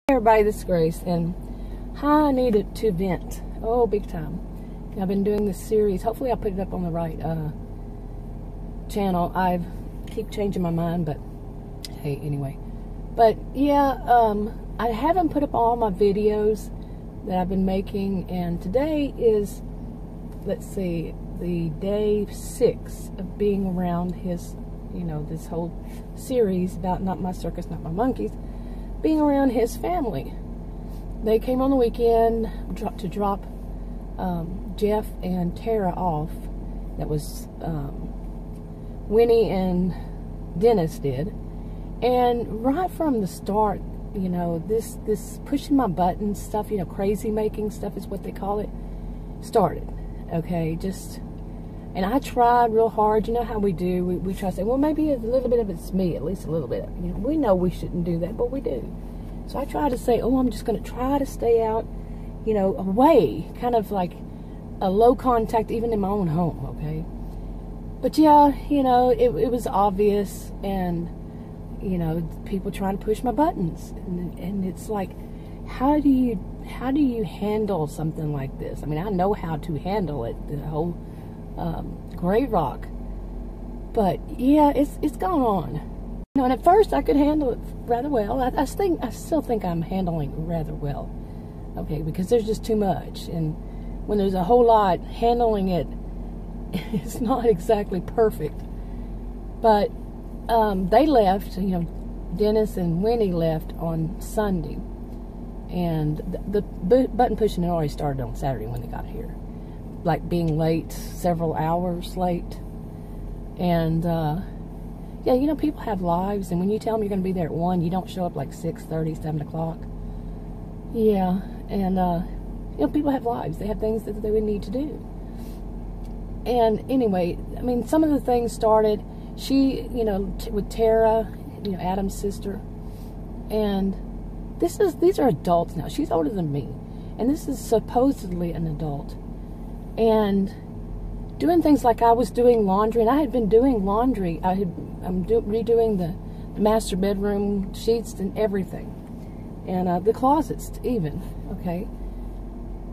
Everybody, this is Grace, and I needed to vent. Oh, big time. I've been doing this series. Hopefully I'll put it up on the right channel. I keep changing my mind, but hey, anyway. But yeah, I haven't put up all my videos that I've been making, and today is, let's see, the day 6 of being around his, this whole series about not my circus, not my monkeys, being around his family. They came on the weekend to drop Jeff and Tara off. That was Winnie and Dennis did. And right from the start, this pushing my buttons stuff, crazy making stuff is what they call it, started. Okay, and I tried real hard. You know how we do. We try to say, well, maybe a little bit of it's me, at least a little bit. We know we shouldn't do that, but we do. So I try to say, oh, I'm just going to try to stay out, away, kind of like a low contact, even in my own home, okay? But yeah, it was obvious, and, people trying to push my buttons. And it's like, how do you handle something like this? I mean, I know how to handle it, the whole gray rock, but yeah, it's gone on. And at first I could handle it rather well. I still think I'm handling it rather well, okay, because there's just too much, and when there's a whole lot, handling it is not exactly perfect. But they left, Dennis and Winnie left on Sunday, and the button pushing had already started on Saturday when they got here, like being late, several hours late. And yeah, people have lives, and when you tell them you're going to be there at 1, you don't show up like 6:30, 7 o'clock. Yeah, and people have lives. They have things that they would need to do. And anyway, I mean, some of the things started, she, with Tara, Adam's sister, and these are adults now. She's older than me, and this is supposedly an adult. And doing things like I was doing laundry, and I had been doing laundry. I'm redoing the master bedroom sheets and everything, and the closets even, okay?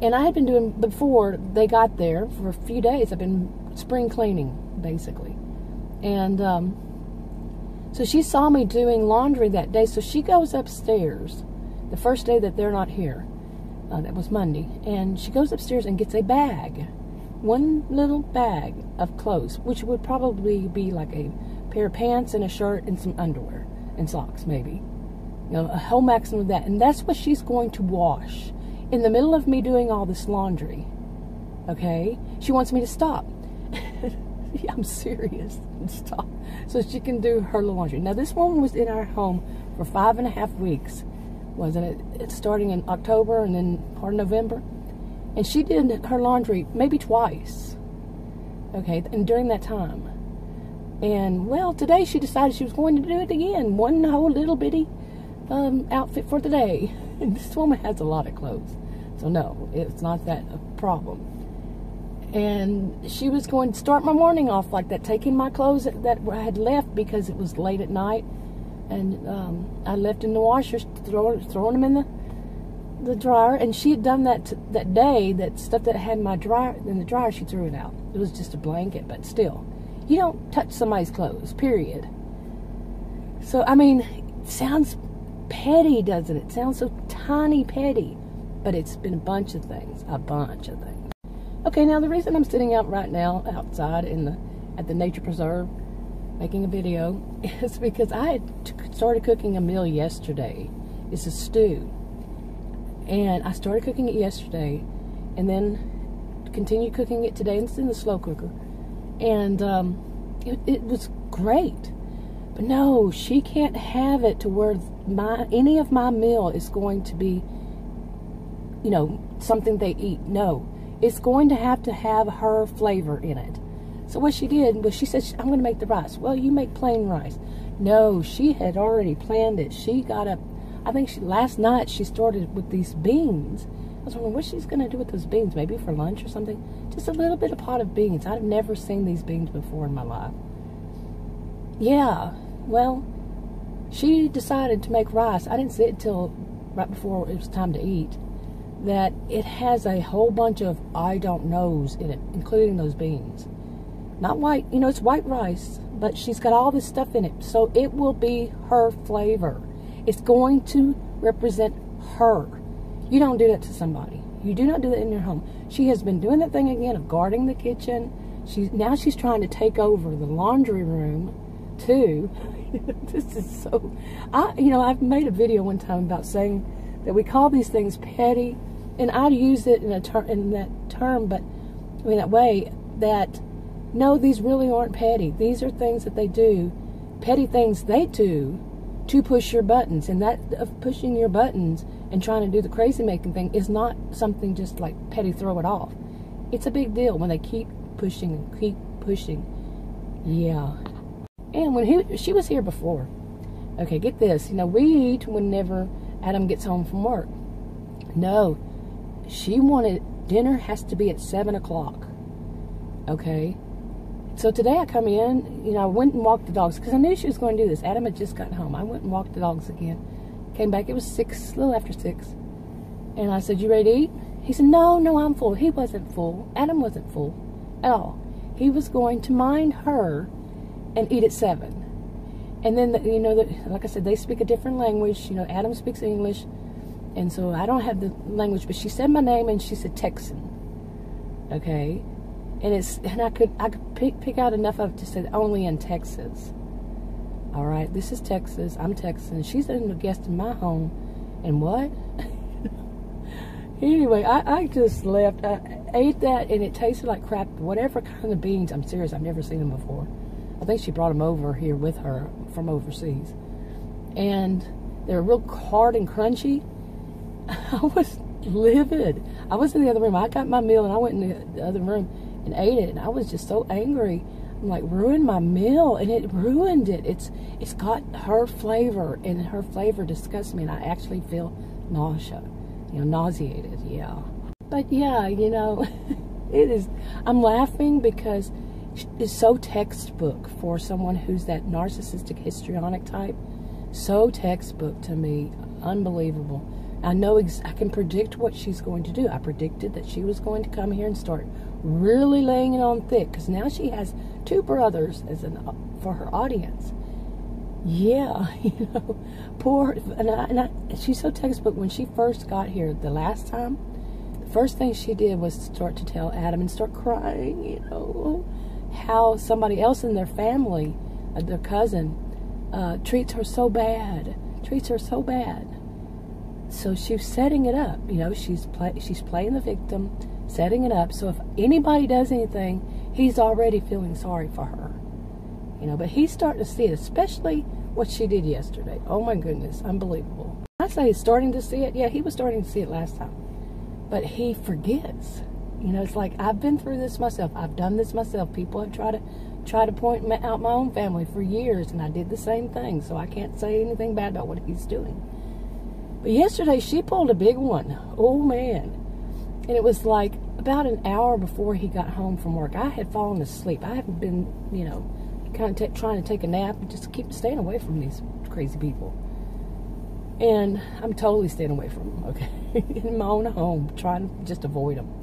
And I had been doing, before they got there, for a few days, I've been spring cleaning, basically. And so she saw me doing laundry that day, so she goes upstairs, the first day that they're not here. That was Monday, and she goes upstairs and gets a bag, one little bag of clothes, which would probably be like a pair of pants and a shirt and some underwear and socks, maybe, a whole maximum of that. And that's what she's going to wash in the middle of me doing all this laundry. Okay, she wants me to stop. Yeah, I'm serious. Stop, so she can do her laundry. Now, this woman was in our home for 5.5 weeks. Wasn't it? It's starting in October and then part of November. And she did her laundry maybe twice. Okay, and during that time. And, well, today she decided she was going to do it again. One whole little bitty outfit for the day. And this woman has a lot of clothes. So, no, it's not that a problem. And she was going to start my morning off like that, taking my clothes that I had left because it was late at night. And I left in the washer, throwing them in the dryer. And she had done that that day. That stuff that I had in the dryer, she threw it out. It was just a blanket, but still, you don't touch somebody's clothes, period. So, I mean, it sounds petty, doesn't it? It sounds so tiny petty, but it's been a bunch of things. Okay, now the reason I'm sitting out right now outside at the nature preserve making a video is because I had started cooking a meal yesterday. It's a stew, and I started cooking it yesterday, and then continued cooking it today. And it's in the slow cooker, and it was great. But no, she can't have it to where any of my meal is going to be, something they eat. No, it's going to have her flavor in it. So what she did was she said, I'm going to make the rice. Well, you make plain rice. No, she had already planned it. She got up, I think last night she started with these beans. I was wondering what she's going to do with those beans, maybe for lunch or something. Just a little bit of pot of beans. I've never seen these beans before in my life. Yeah, well, she decided to make rice. I didn't see it till right before it was time to eat, that it has a whole bunch of I don't knows in it, including those beans. Not white, you know, it's white rice, but she's got all this stuff in it. So it will be her flavor. It's going to represent her. You don't do that to somebody. You do not do that in your home. She has been doing that thing again of guarding the kitchen. Now she's trying to take over the laundry room too. This is so, I've made a video one time about saying that we call these things petty, and I use it in that term, but I mean that way, that no, these really aren't petty. These are things that they do, petty things they do to push your buttons, and that of pushing your buttons and trying to do the crazy making thing is not something just like petty, throw it off. It's a big deal when they keep pushing and keep pushing. Yeah. And when she was here before. Okay, get this. You know, we eat whenever Adam gets home from work. No, she wanted dinner has to be at 7 o'clock. Okay. So today I come in, you know, I went and walked the dogs because I knew she was going to do this. Adam had just gotten home. I went and walked the dogs again. Came back. It was 6, a little after 6. And I said, "You ready to eat?" He said, No, I'm full. He wasn't full. Adam wasn't full at all. He was going to mind her and eat at 7. And then, like I said, they speak a different language. You know, Adam speaks English. And so I don't have the language, but she said my name and she said Texan. Okay. And I could pick out enough of it to say only in Texas. All right, this is Texas. I'm Texan. She's a guest in my home. And what? Anyway, I just left. I ate that, and it tasted like crap. Whatever kind of beans. I'm serious. I've never seen them before. I think she brought them over here with her from overseas. And they were real hard and crunchy. I was livid. I was in the other room. I got my meal, and I went in the other room and ate it. And I was just so angry. I'm like, ruined my meal, and it ruined it. It's got her flavor, and her flavor disgusts me, and I actually feel nauseated, yeah. But yeah, it is, I'm laughing because it's so textbook for someone who's that narcissistic histrionic type. So textbook to me, unbelievable. I know I can predict what she's going to do. I predicted that she was going to come here and start really laying it on thick, because now she has 2 brothers for her audience. Yeah, poor, she's so textbook. When she first got here the last time, the first thing she did was start to tell Adam and start crying, how somebody else in their family, their cousin, treats her so bad. So she's setting it up, she's playing the victim, setting it up, so if anybody does anything, he's already feeling sorry for her. But he's starting to see it, especially what she did yesterday. Oh my goodness, unbelievable. I say he's starting to see it. Yeah, he was starting to see it last time. But he forgets. It's like, I've been through this myself. I've done this myself. People have tried to point out my own family for years, and I did the same thing, so I can't say anything bad about what he's doing. But yesterday, she pulled a big one. Oh, man. And it was like about an hour before he got home from work. I had fallen asleep. I haven't been, kind of trying to take a nap and just keep staying away from these crazy people. And I'm totally staying away from them, okay? In my own home, trying to just avoid them.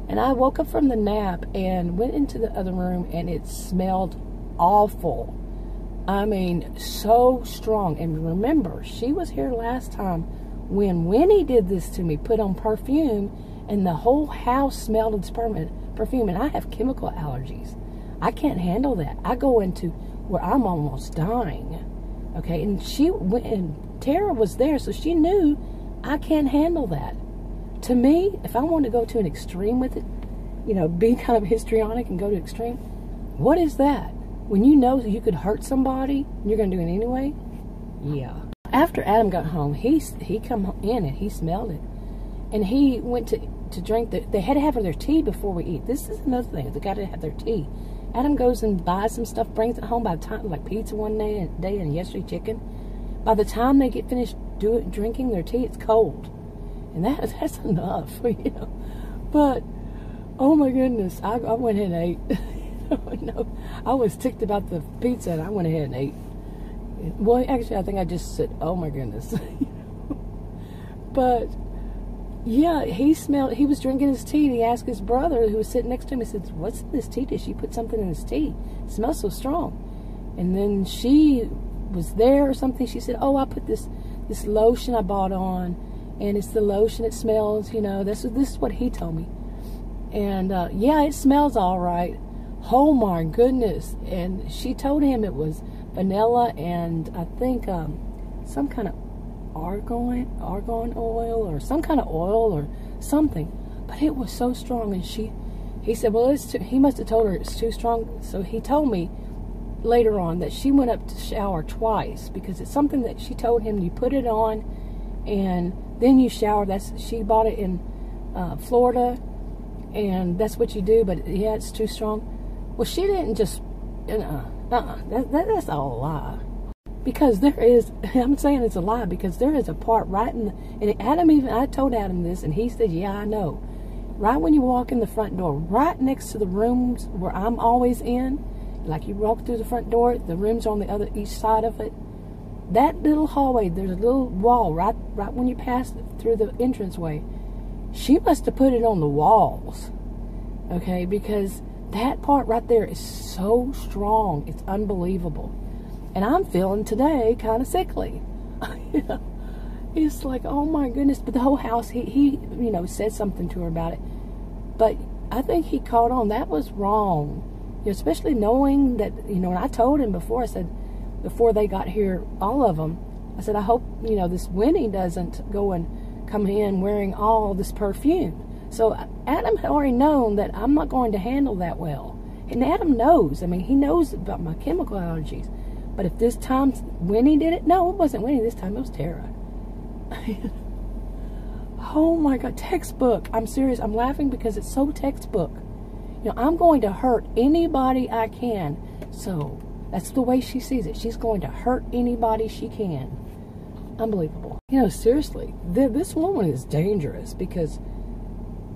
And I woke up from the nap and went into the other room, and it smelled awful. I mean, so strong. And remember, she was here last time when Winnie did this to me, put on perfume, and the whole house smelled of this perfume, and I have chemical allergies. I can't handle that. I go into where I'm almost dying. Okay, and Tara was there, so she knew I can't handle that. To me, if I want to go to an extreme with it, be kind of histrionic and go to extreme, what is that? When you know that you could hurt somebody, and you're going to do it anyway? Yeah. After Adam got home, he come in and he smelled it. And he went to drink. They had to have their tea before we eat. This is another thing. They got to have their tea. Adam goes and buys some stuff, brings it home by the time, like pizza one day and yesterday chicken. By the time they get finished drinking their tea, it's cold. And that's enough, But, oh my goodness, I went ahead and ate. I was ticked about the pizza, and I went ahead and ate. Well, actually, I think I just said, oh my goodness. But yeah, he was drinking his tea, and he asked his brother who was sitting next to him, he said, "What's in this tea dish? You put something in his tea. It smells so strong." And then she was there or something. She said, "Oh, I put this lotion I bought on, and it's the lotion, it smells, you know." This is what he told me. And yeah, it smells all right. Oh my goodness. And she told him it was vanilla and I think some kind of argan oil or some kind of oil or something. But it was so strong. And he said, well, he must have told her it's too strong. So he told me later on that she went up to shower twice because it's something that she told him you put it on and then you shower. She bought it in Florida, and that's what you do. But yeah, it's too strong. Well, she didn't just, that's all a lie. Because there is, I'm saying it's a lie because there is a part right in and I told Adam this, and he said, yeah, I know. Right when you walk in the front door, right next to the rooms where I'm always in, like you walk through the front door, the rooms are on each side of it. That little hallway, there's a little wall right when you pass through the entranceway. She must have put it on the walls, okay, because that part right there is so strong. It's unbelievable. And I'm feeling today kind of sickly. It's like, oh my goodness. But the whole house, he said something to her about it. But I think he caught on. That was wrong. Especially knowing that, and I told him before, I said, before they got here, all of them, I said, I hope, this Winnie doesn't go and come in wearing all this perfume. So Adam had already known that I'm not going to handle that well. And Adam knows. I mean, he knows about my chemical allergies. But if this time Winnie did it, no, it wasn't Winnie this time. It was Tara. Oh my God, textbook. I'm serious. I'm laughing because it's so textbook. I'm going to hurt anybody I can. So that's the way she sees it. She's going to hurt anybody she can. Unbelievable. Seriously, this woman is dangerous because,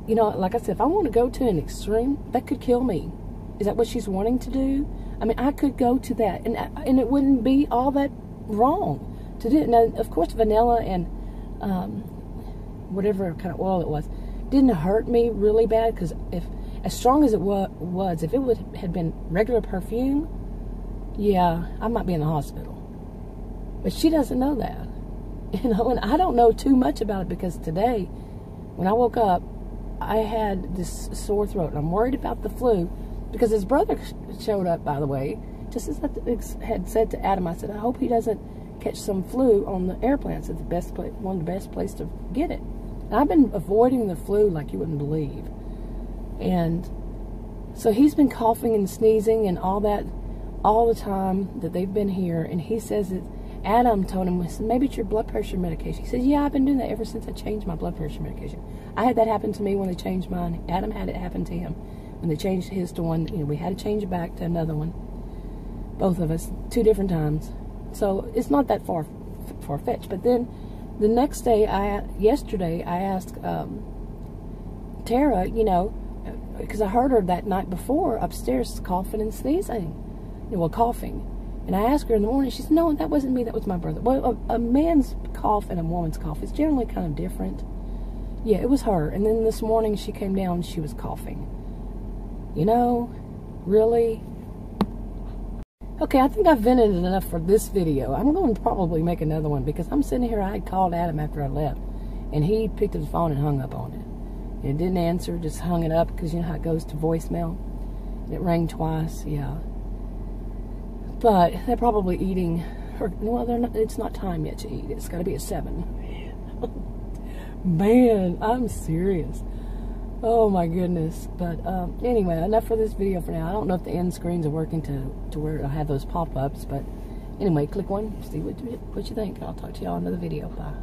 like I said, if I want to go to an extreme, that could kill me. Is that what she's wanting to do? I mean, I could go to that, and it wouldn't be all that wrong to do it. Now, of course, vanilla and whatever kind of oil it was didn't hurt me really bad because as strong as it was, if it had been regular perfume, yeah, I might be in the hospital. But she doesn't know that. And I don't know too much about it because today, when I woke up, I had this sore throat. And I'm worried about the flu because his brother showed up, by the way. Just as I had said to Adam, I said, I hope he doesn't catch some flu on the airplane. It's one of the best places to get it. And I've been avoiding the flu like you wouldn't believe. And so he's been coughing and sneezing and all that all the time that they've been here. And he says that Adam told him, maybe it's your blood pressure medication. He says, yeah, I've been doing that ever since I changed my blood pressure medication. I had that happen to me when they changed mine. Adam had it happen to him when they changed his to one. We had to change it back to another one. Both of us, 2 different times. So it's not that far-fetched. But then the next day, yesterday, I asked Tara, because I heard her that night before upstairs coughing and sneezing. Coughing. And I asked her in the morning, she said, no, that wasn't me, that was my brother. Well, a man's cough and a woman's cough is generally kind of different. Yeah, it was her. And then this morning she came down and she was coughing. Really? Okay, I think I've vented enough for this video. I'm going to probably make another one because I'm sitting here, I had called Adam after I left. And he picked up the phone and hung up on it. It didn't answer, just hung it up because you know how it goes to voicemail. And it rang twice, yeah. But they're probably eating, it's not time yet to eat. It's got to be at 7. Man, I'm serious. Oh my goodness. But anyway, enough for this video for now. I don't know if the end screens are working to where I have those pop-ups. But anyway, click one, see what you think. I'll talk to y'all in another video. Bye.